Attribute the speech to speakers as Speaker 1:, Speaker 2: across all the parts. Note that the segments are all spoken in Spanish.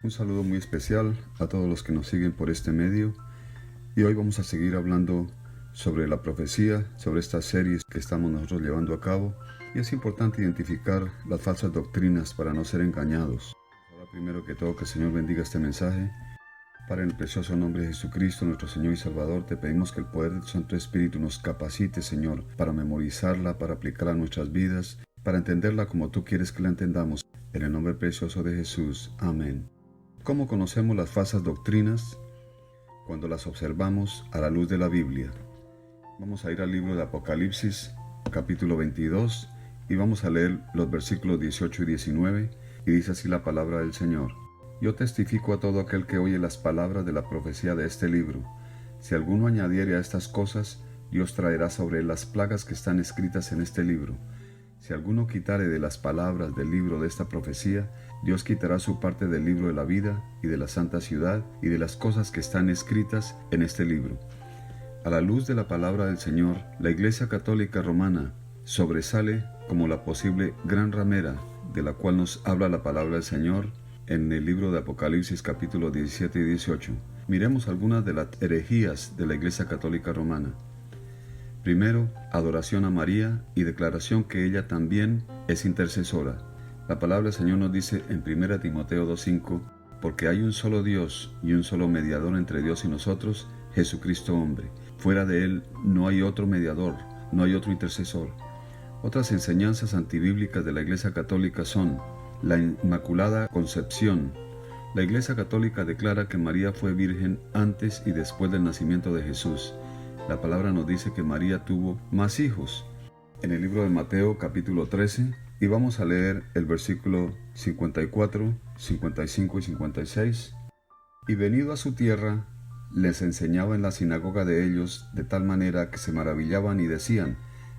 Speaker 1: Un saludo muy especial a todos los que nos siguen por este medio y hoy vamos a seguir hablando sobre la profecía, sobre estas series que estamos nosotros llevando a cabo, y es importante identificar las falsas doctrinas para no ser engañados. Ahora, primero que todo, que el Señor bendiga este mensaje. Para en el precioso nombre de Jesucristo, nuestro Señor y Salvador, te pedimos que el poder de tu Santo Espíritu nos capacite, Señor, para memorizarla, para aplicarla a nuestras vidas, para entenderla como tú quieres que la entendamos. En el nombre precioso de Jesús. Amén. ¿Cómo conocemos las falsas doctrinas? Cuando las observamos a la luz de la Biblia. Vamos a ir al libro de Apocalipsis, capítulo 22, y vamos a leer los versículos 18 y 19, y dice así la palabra del Señor. Yo testifico a todo aquel que oye las palabras de la profecía de este libro. Si alguno añadiere a estas cosas, Dios traerá sobre él las plagas que están escritas en este libro. Si alguno quitare de las palabras del libro de esta profecía, Dios quitará su parte del libro de la vida y de la santa ciudad y de las cosas que están escritas en este libro. A la luz de la palabra del Señor, la Iglesia Católica Romana sobresale como la posible gran ramera de la cual nos habla la palabra del Señor en el libro de Apocalipsis capítulos 17 y 18. Miremos algunas de las herejías de la Iglesia Católica Romana. Primero, adoración a María y declaración que ella también es intercesora. La palabra del Señor nos dice en 1 Timoteo 2:5, porque hay un solo Dios y un solo mediador entre Dios y nosotros, Jesucristo hombre. Fuera de él no hay otro mediador, no hay otro intercesor. Otras enseñanzas antibíblicas de la Iglesia Católica son la Inmaculada Concepción. La Iglesia Católica declara que María fue virgen antes y después del nacimiento de Jesús. La palabra nos dice que María tuvo más hijos. En el libro de Mateo capítulo 13, y vamos a leer el versículo 54, 55 y 56. Y venido a su tierra, les enseñaba en la sinagoga de ellos, de tal manera que se maravillaban y decían,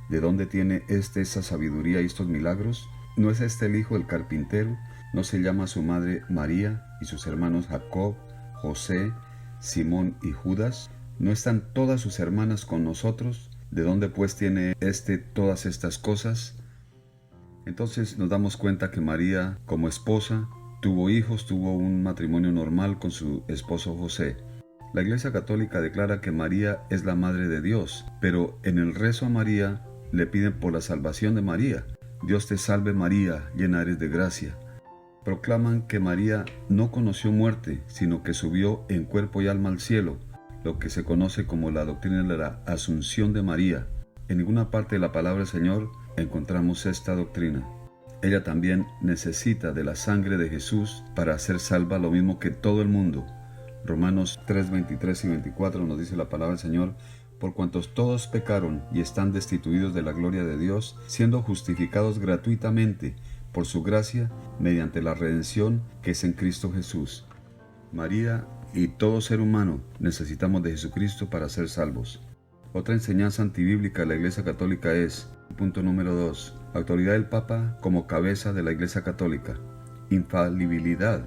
Speaker 1: ¿de dónde tiene esa sabiduría y estos milagros? ¿No es este el hijo del carpintero? ¿No se llama su madre María y sus hermanos Jacob, José, Simón y Judas? ¿No están todas sus hermanas con nosotros? ¿De dónde pues tiene todas estas cosas? Entonces nos damos cuenta que María, como esposa, tuvo hijos, tuvo un matrimonio normal con su esposo José. La Iglesia Católica declara que María es la Madre de Dios, pero en el rezo a María le piden por la salvación de María. Dios te salve María, llena eres de gracia. Proclaman que María no conoció muerte, sino que subió en cuerpo y alma al cielo, lo que se conoce como la doctrina de la Asunción de María. En ninguna parte de la palabra del Señor encontramos esta doctrina. Ella también necesita de la sangre de Jesús para ser salva, lo mismo que todo el mundo. Romanos 3, 23 y 24 nos dice la palabra del Señor, por cuantos todos pecaron y están destituidos de la gloria de Dios, siendo justificados gratuitamente por su gracia mediante la redención que es en Cristo Jesús. María y todo ser humano necesitamos de Jesucristo para ser salvos. Otra enseñanza antibíblica de la Iglesia Católica es, punto número 2, autoridad del Papa como cabeza de la Iglesia Católica. Infalibilidad.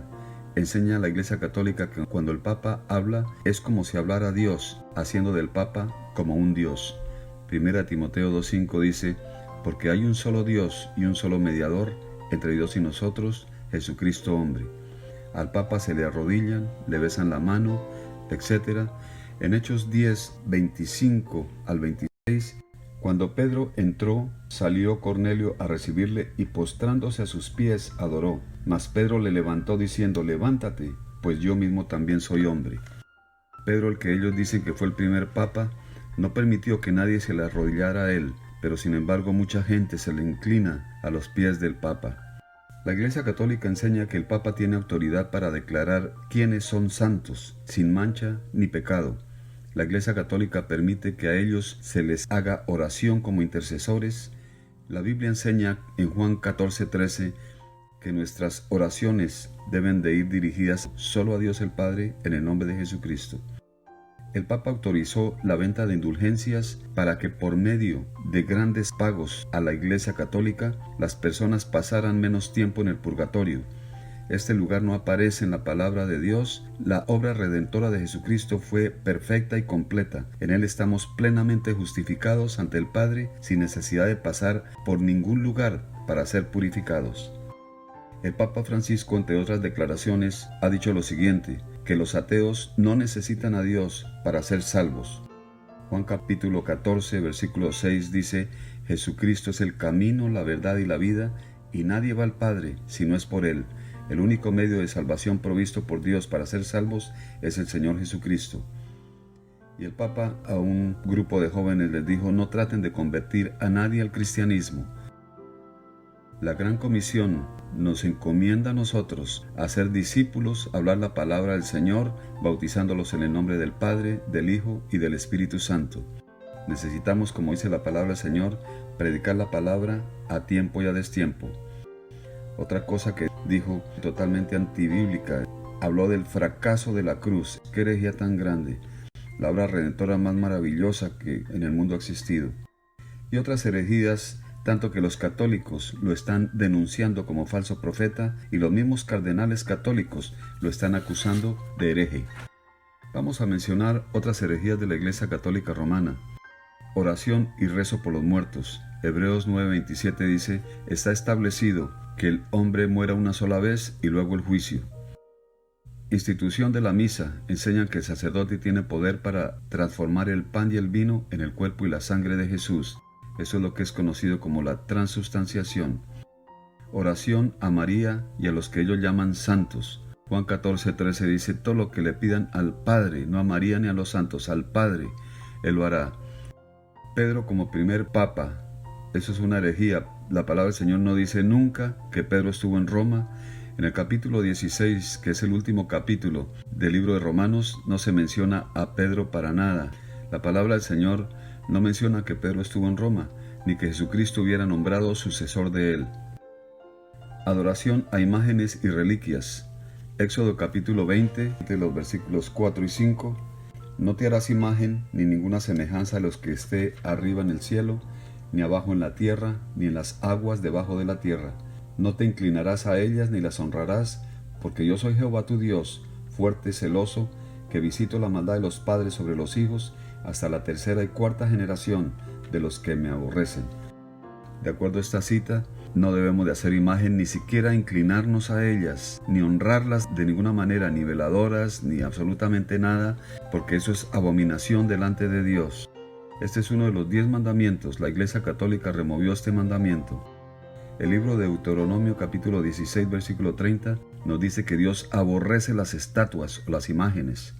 Speaker 1: Enseña la Iglesia Católica que cuando el Papa habla es como si hablara Dios, haciendo del Papa como un Dios. 1 Timoteo 2:5 dice, porque hay un solo Dios y un solo mediador entre Dios y nosotros, Jesucristo hombre. Al Papa se le arrodillan, le besan la mano, etc. En Hechos 10, 25 al 26, cuando Pedro entró, salió Cornelio a recibirle y postrándose a sus pies adoró. Mas Pedro le levantó diciendo, levántate, pues yo mismo también soy hombre. Pedro, el que ellos dicen que fue el primer papa, no permitió que nadie se le arrodillara a él, pero sin embargo mucha gente se le inclina a los pies del papa. La Iglesia Católica enseña que el Papa tiene autoridad para declarar quiénes son santos, sin mancha ni pecado. La Iglesia Católica permite que a ellos se les haga oración como intercesores. La Biblia enseña en Juan 14:13 que nuestras oraciones deben de ir dirigidas solo a Dios el Padre en el nombre de Jesucristo. El Papa autorizó la venta de indulgencias para que por medio de grandes pagos a la Iglesia Católica las personas pasaran menos tiempo en el purgatorio. Este lugar no aparece en la palabra de Dios. La obra redentora de Jesucristo fue perfecta y completa. En Él estamos plenamente justificados ante el Padre sin necesidad de pasar por ningún lugar para ser purificados. El Papa Francisco, entre otras declaraciones, ha dicho lo siguiente, que los ateos no necesitan a Dios para ser salvos. Juan capítulo 14, versículo 6 dice, Jesucristo es el camino, la verdad y la vida, y nadie va al Padre si no es por Él. El único medio de salvación provisto por Dios para ser salvos es el Señor Jesucristo. Y el Papa a un grupo de jóvenes les dijo, no traten de convertir a nadie al cristianismo. La Gran Comisión nos encomienda a nosotros a ser discípulos, hablar la palabra del Señor, bautizándolos en el nombre del Padre, del Hijo y del Espíritu Santo. Necesitamos, como dice la palabra del Señor, predicar la palabra a tiempo y a destiempo. Otra cosa que dijo totalmente antibíblica, habló del fracaso de la cruz. ¡Qué herejía tan grande! La obra redentora más maravillosa que en el mundo ha existido. Y otras herejías, tanto que los católicos lo están denunciando como falso profeta y los mismos cardenales católicos lo están acusando de hereje. Vamos a mencionar otras herejías de la Iglesia Católica Romana. Oración y rezo por los muertos. Hebreos 9:27 dice, está establecido que el hombre muera una sola vez y luego el juicio. Institución de la misa. Enseñan que el sacerdote tiene poder para transformar el pan y el vino en el cuerpo y la sangre de Jesús. Eso es lo que es conocido como la transubstanciación. Oración a María y a los que ellos llaman santos. Juan 14:13 dice, todo lo que le pidan al Padre, no a María ni a los santos, al Padre, Él lo hará. Pedro como primer papa, eso es una herejía. La palabra del Señor no dice nunca que Pedro estuvo en Roma. En el capítulo 16, que es el último capítulo del libro de Romanos, no se menciona a Pedro para nada. La palabra del Señor no menciona que Pedro estuvo en Roma, ni que Jesucristo hubiera nombrado sucesor de él. Adoración a imágenes y reliquias. Éxodo capítulo 20, de los versículos 4 y 5. No te harás imagen ni ninguna semejanza a los que esté arriba en el cielo, ni abajo en la tierra, ni en las aguas debajo de la tierra. No te inclinarás a ellas ni las honrarás, porque yo soy Jehová tu Dios, fuerte, celoso, que visito la maldad de los padres sobre los hijos, hasta la tercera y cuarta generación de los que me aborrecen. De acuerdo a esta cita, no debemos de hacer imagen, ni siquiera inclinarnos a ellas, ni honrarlas de ninguna manera, ni veladoras, ni absolutamente nada, porque eso es abominación delante de Dios. Este es uno de los 10 mandamientos. La Iglesia Católica removió este mandamiento. El libro de Deuteronomio capítulo 16 versículo 30 nos dice que Dios aborrece las estatuas o las imágenes.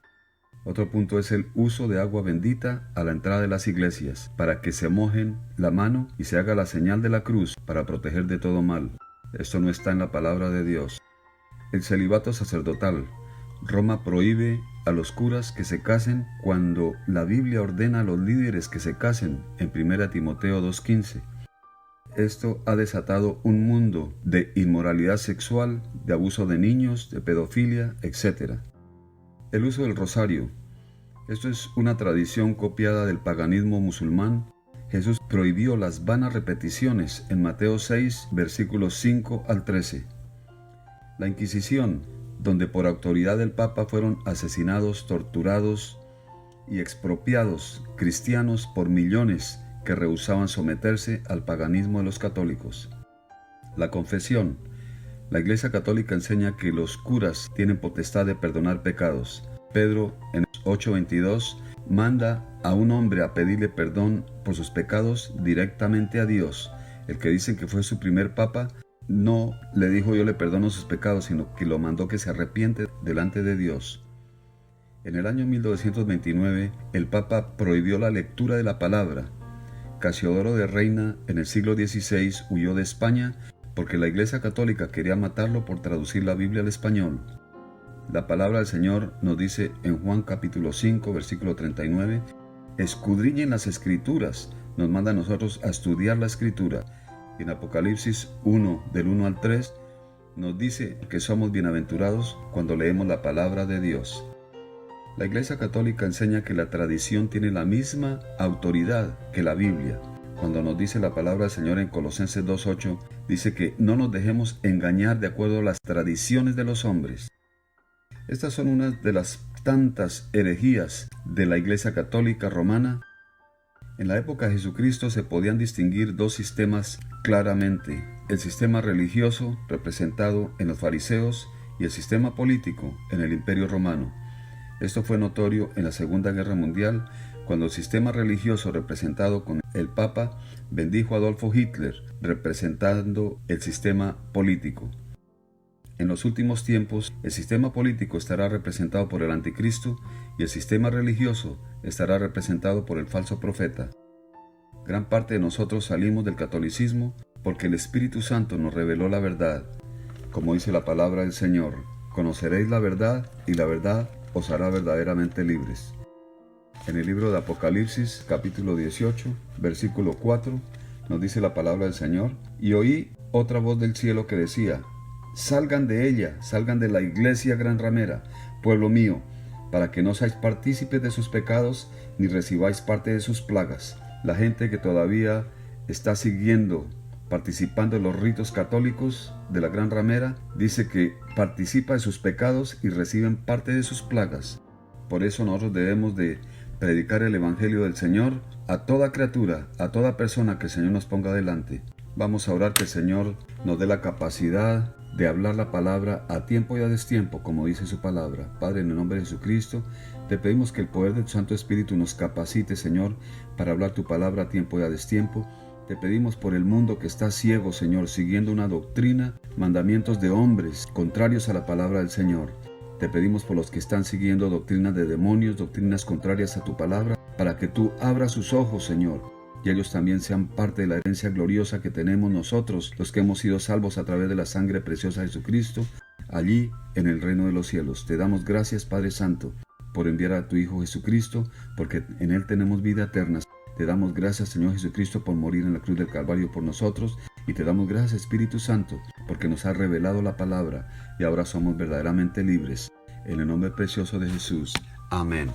Speaker 1: Otro punto es el uso de agua bendita a la entrada de las iglesias, para que se mojen la mano y se haga la señal de la cruz para proteger de todo mal. Esto no está en la palabra de Dios. El celibato sacerdotal. Roma prohíbe a los curas que se casen cuando la Biblia ordena a los líderes que se casen en 1 Timoteo 2:15. Esto ha desatado un mundo de inmoralidad sexual, de abuso de niños, de pedofilia, etc. El uso del rosario. Esto es una tradición copiada del paganismo musulmán. Jesús prohibió las vanas repeticiones en Mateo 6, versículos 5 al 13. La Inquisición, donde por autoridad del Papa fueron asesinados, torturados y expropiados cristianos por millones que rehusaban someterse al paganismo de los católicos. La confesión. La Iglesia Católica enseña que los curas tienen potestad de perdonar pecados. Pedro, en 8:22, manda a un hombre a pedirle perdón por sus pecados directamente a Dios. El que dicen que fue su primer papa, no le dijo yo le perdono sus pecados, sino que lo mandó que se arrepiente delante de Dios. En el año 1929, el Papa prohibió la lectura de la palabra. Casiodoro de Reina, en el siglo XVI, huyó de España porque la Iglesia Católica quería matarlo por traducir la Biblia al español. La palabra del Señor nos dice en Juan capítulo 5, versículo 39, escudriñen las Escrituras, nos manda a nosotros a estudiar la Escritura. En Apocalipsis 1, del 1 al 3, nos dice que somos bienaventurados cuando leemos la palabra de Dios. La Iglesia Católica enseña que la tradición tiene la misma autoridad que la Biblia. Cuando nos dice la palabra del Señor en Colosenses 2:8, dice que no nos dejemos engañar de acuerdo a las tradiciones de los hombres. Estas son unas de las tantas herejías de la Iglesia Católica Romana. En la época de Jesucristo se podían distinguir dos sistemas claramente. el sistema religioso representado en los fariseos y el sistema político en el Imperio Romano. Esto fue notorio en la Segunda Guerra Mundial, cuando el sistema religioso representado con el Papa bendijo a Adolfo Hitler, representando el sistema político. En los últimos tiempos, el sistema político estará representado por el anticristo y el sistema religioso estará representado por el falso profeta. Gran parte de nosotros salimos del catolicismo porque el Espíritu Santo nos reveló la verdad. Como dice la palabra del Señor, conoceréis la verdad y la verdad os hará verdaderamente libres. En el libro de Apocalipsis, capítulo 18, versículo 4, nos dice la palabra del Señor: y oí otra voz del cielo que decía: salgan de ella, salgan de la iglesia gran ramera, pueblo mío, para que no seáis partícipes de sus pecados, ni recibáis parte de sus plagas. La gente que todavía está participando en los ritos católicos de la gran ramera, dice que participa de sus pecados y reciben parte de sus plagas. Por eso nosotros debemos de predicar el evangelio del Señor a toda criatura, a toda persona que el Señor nos ponga delante. Vamos a orar que el Señor nos dé la capacidad de hablar la palabra a tiempo y a destiempo, como dice su palabra. Padre, en el nombre de Jesucristo, te pedimos que el poder de tu Santo Espíritu nos capacite, Señor, para hablar tu palabra a tiempo y a destiempo. Te pedimos por el mundo que está ciego, Señor, siguiendo una doctrina, mandamientos de hombres contrarios a la palabra del Señor. Te pedimos por los que están siguiendo doctrinas de demonios, doctrinas contrarias a tu palabra, para que tú abras sus ojos, Señor, y ellos también sean parte de la herencia gloriosa que tenemos nosotros, los que hemos sido salvos a través de la sangre preciosa de Jesucristo, allí en el reino de los cielos. Te damos gracias, Padre Santo, por enviar a tu Hijo Jesucristo, porque en Él tenemos vida eterna. Te damos gracias, Señor Jesucristo, por morir en la cruz del Calvario por nosotros, y te damos gracias, Espíritu Santo, porque nos has revelado la palabra, y ahora somos verdaderamente libres. En el nombre precioso de Jesús. Amén.